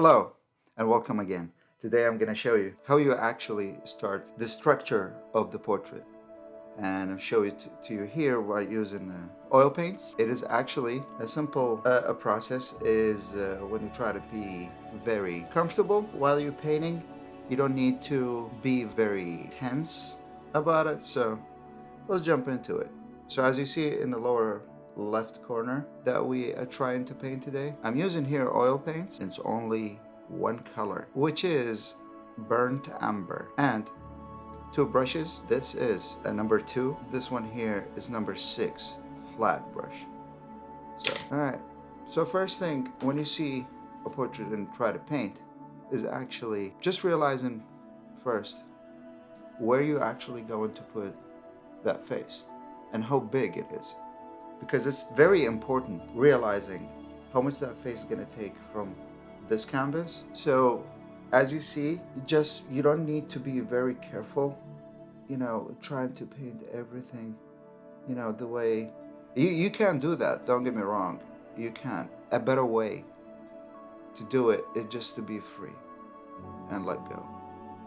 Hello and welcome again. Today I'm going to show you how you actually start the structure of the portrait. And I'll show it to you here while using oil paints. It is actually a simple a process is when you try to be very comfortable while you're painting. You don't need to be very tense about it. So let's jump into it. So as you see in the lower left corner that we are trying to paint today, I'm using here oil paints. It's only one color, which is burnt umber, and two brushes. This is a number 2. This one here is number 6, flat brush. So all right, so first thing when you see a portrait and try to paint is actually just realizing first where you're actually going to put that face and how big it is, because it's very important realizing how much that face is going to take from this canvas. So as you see, you don't need to be very careful, trying to paint everything, the way you can do that. Don't get me wrong, you can. A better way to do it is just to be free and let go.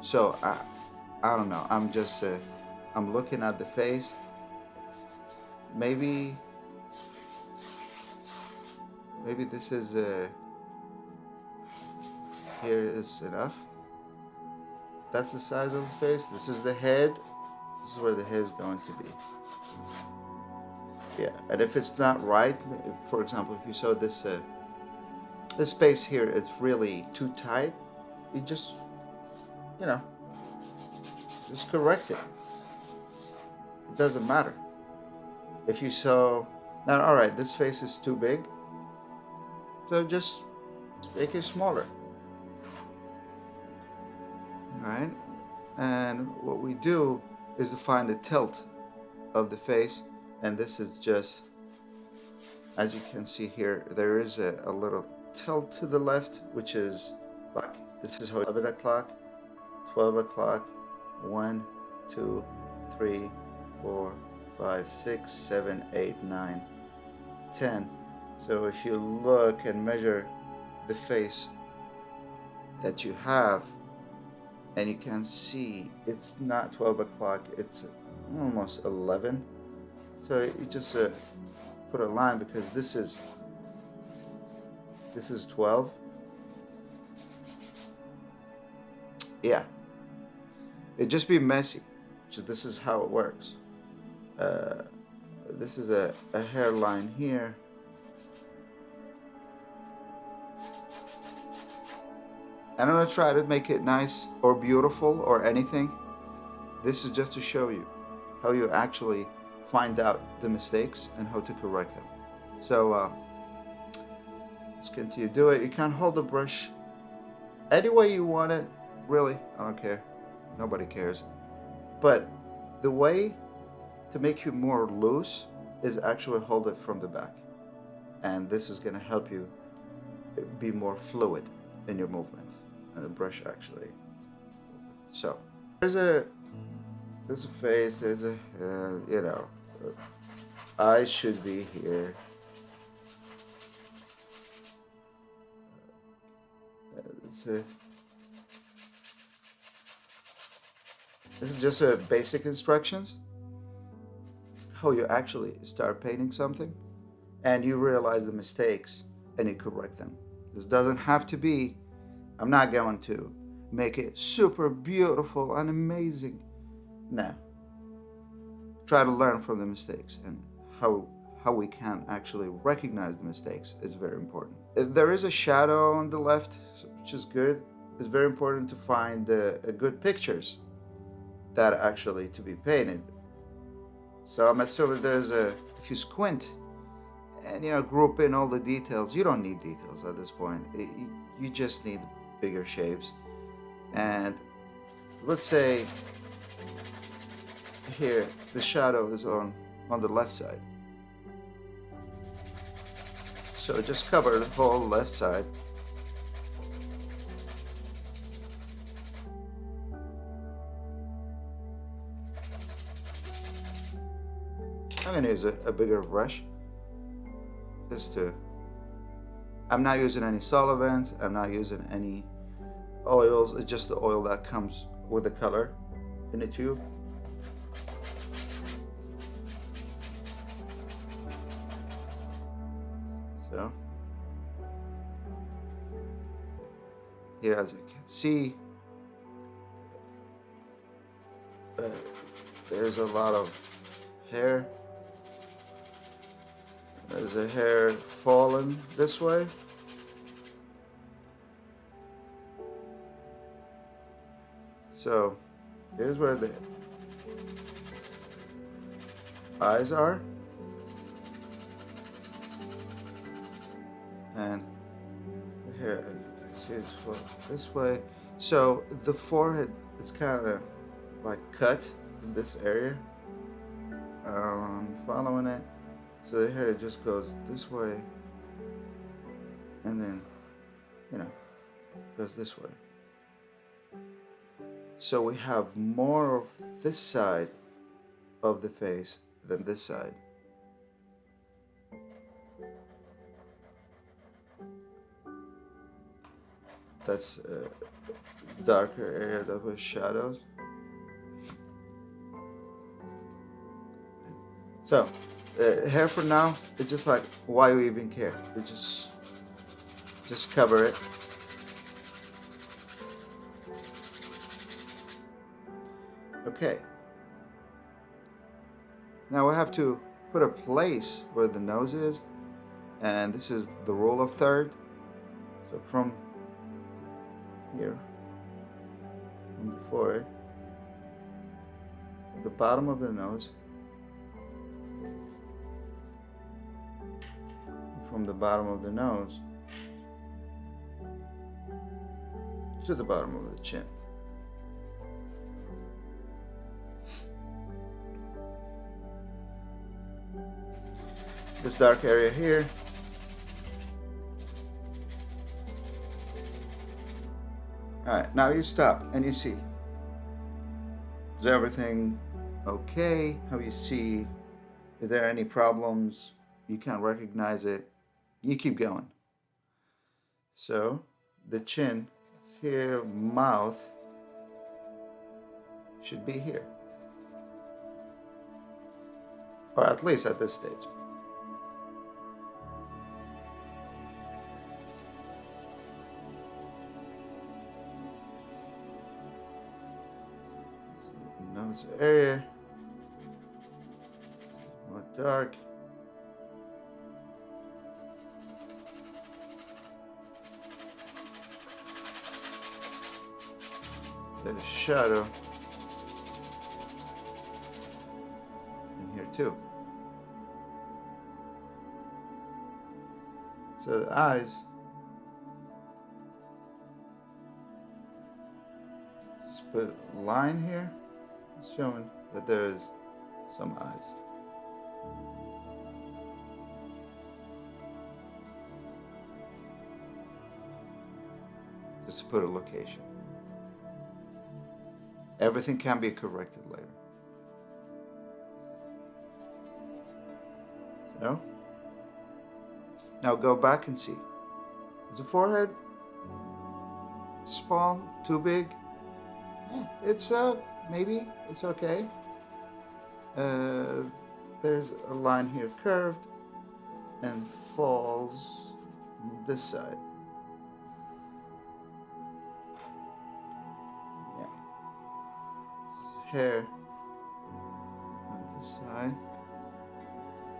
So I don't know, I'm looking at the face. Maybe this is here is enough. That's the size of the face. This is the head. This is where the head is going to be. Yeah, and if it's not right, for example, if you saw this this space here, it's really too tight. You just just correct it. It doesn't matter. If you saw now, all right, this face is too big, so just make it smaller. All right, and what we do is to find the tilt of the face, and this is just, as you can see here, there is a little tilt to the left, which is like this is how 11 o'clock, 12 o'clock, 1, 2, 3, 4, 5, 6, 7, 8, 9, 10. So if you look and measure the face that you have, and you can see it's not 12 o'clock, it's almost 11. So you just put a line, because this is 12. Yeah, it just be messy. So this is how it works. This is a hairline here. I don't want to try to make it nice or beautiful or anything. This is just to show you how you actually find out the mistakes and how to correct them. So let's continue to do it. You can hold the brush any way you want it. Really, I don't care. Nobody cares. But the way to make you more loose is actually hold it from the back. And this is going to help you be more fluid in your movement. And the brush actually. So there's a face. There's a eye should be here. This is just a basic instructions how you actually start painting something, and you realize the mistakes and you correct them. This doesn't have to be. I'm not going to make it super beautiful and amazing. No. Try to learn from the mistakes, and how we can actually recognize the mistakes is very important. There is a shadow on the left, which is good. It's very important to find good pictures that actually to be painted. So I'm assuming if you squint and group in all the details, you don't need details at this point. You just need bigger shapes. And let's say here the shadow is on the left side, so just cover the whole left side. I'm going to use a bigger brush just to I'm not using any solvent, I'm not using any oils, it's just the oil that comes with the color in the tube. So here, as you can see, there's a lot of hair. There's a hair falling this way. So here's where the eyes are. And the hair, as you can see, it's falling this way. So the forehead is kind of like cut in this area. Following it. So the hair just goes this way. And then, goes this way. So we have more of this side of the face than this side. That's a darker area that was shadows. So, hair for now, it's just like, why we even care? We just cover it. Okay. Now we have to put a place where the nose is, and this is the rule of third. So from here, from the forehead, at the bottom of the nose, from the bottom of the nose to the bottom of the chin. This dark area here, alright, now you stop and you see, is everything okay? How you see, is there any problems? You can't recognize it, you keep going. So the chin here, mouth should be here, or at least at this stage. Nose area, more dark. There's shadow in here too. So the eyes, just put a line here, showing that there's some eyes. Just to put a location. Everything can be corrected later. So, now go back and see. Is the forehead small? Too big? It's maybe it's okay. There's a line here curved and falls on this side. Hair on this side,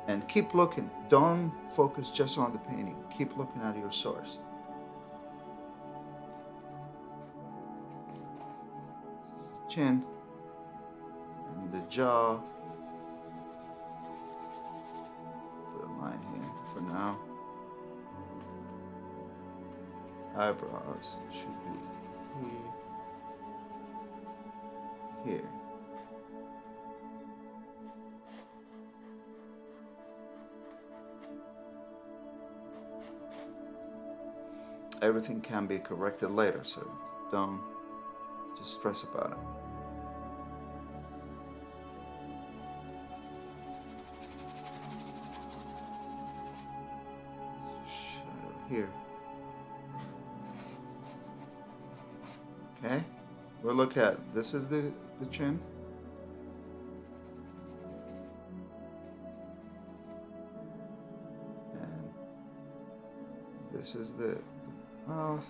and keep looking. Don't focus just on the painting, keep looking at your source. Chin and the jaw, put a line here for now. Eyebrows should be here. Everything can be corrected later, so don't just stress about it. Shadow here. Okay, we'll look at, this is the chin. And this is the mouth.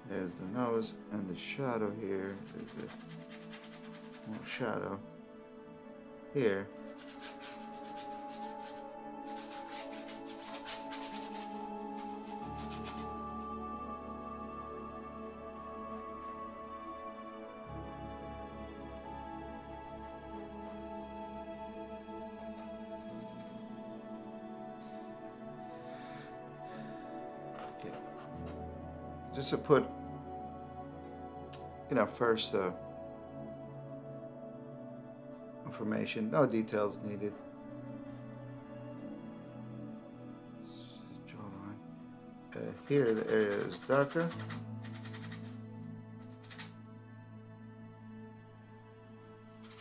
There's the nose, and the shadow here. There's a more shadow here. Okay. Just to put, first information, no details needed. Jawline. Here the area is darker.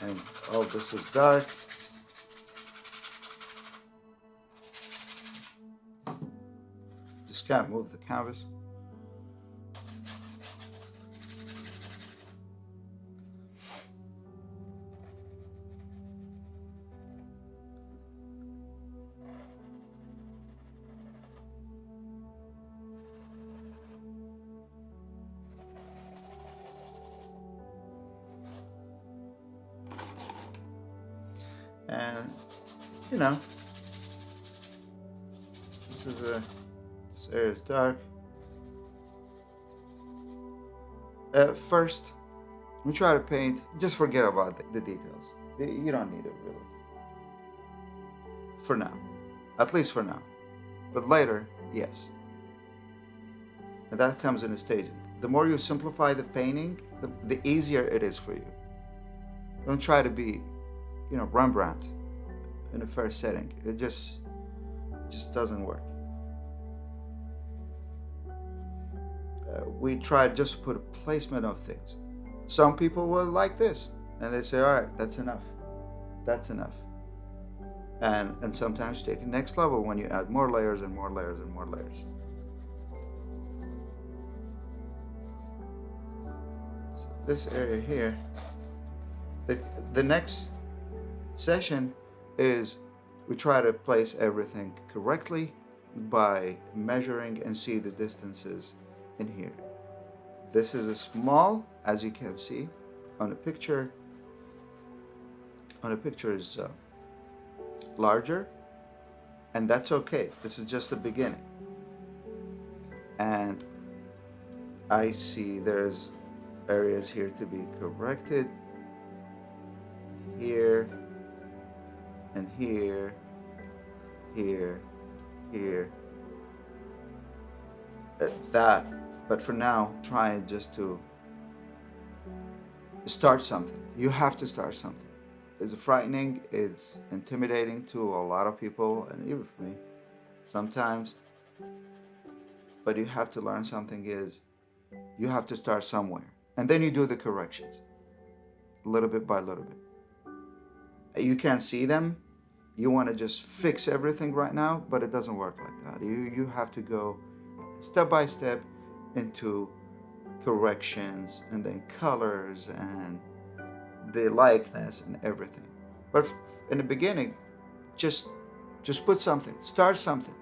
And all this is dark. Just can't move the canvas. And this area is dark. First, we try to paint. Just forget about the details. You don't need it really. For now, at least for now. But later, yes. And that comes in a staging. The more you simplify the painting, the easier it is for you. Don't try to be Rembrandt in the first setting. It just doesn't work. We tried just to put a placement of things. Some people will like this, and they say, all right, that's enough. That's enough. And sometimes take it next level when you add more layers and more layers and more layers. So this area here, the next session is we try to place everything correctly by measuring and see the distances in here. This is a small, as you can see on the picture. On the picture is larger, and that's okay. This is just the beginning. And I see there's areas here to be corrected. Here, and here, here, here, that. But for now, try just to start something. You have to start something. It's frightening, it's intimidating to a lot of people, and even for me, sometimes. But you have to learn something is, you have to start somewhere. And then you do the corrections, little bit by little bit. You can't see them. You want to just fix everything right now, but it doesn't work like that. You have to go step by step into corrections and then colors and the likeness and everything. But in the beginning, just put something, start something.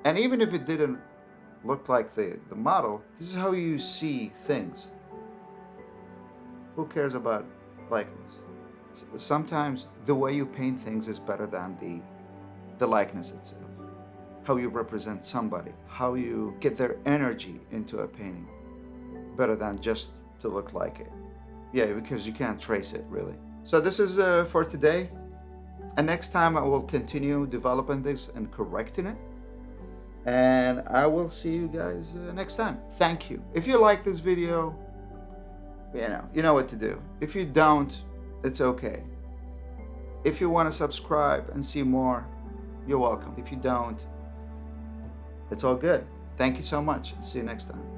And even if it didn't look like the model, this is how you see things. Who cares about likeness? Sometimes the way you paint things is better than the likeness itself. How you represent somebody, how you get their energy into a painting, better than just to look like it. Yeah, because you can't trace it really. So this is for today. And next time I will continue developing this and correcting it. And I will see you guys next time. Thank you. If you like this video, you know what to do. If you don't, it's okay. If you want to subscribe and see more, you're welcome. If you don't, it's all good. Thank you so much. See you next time.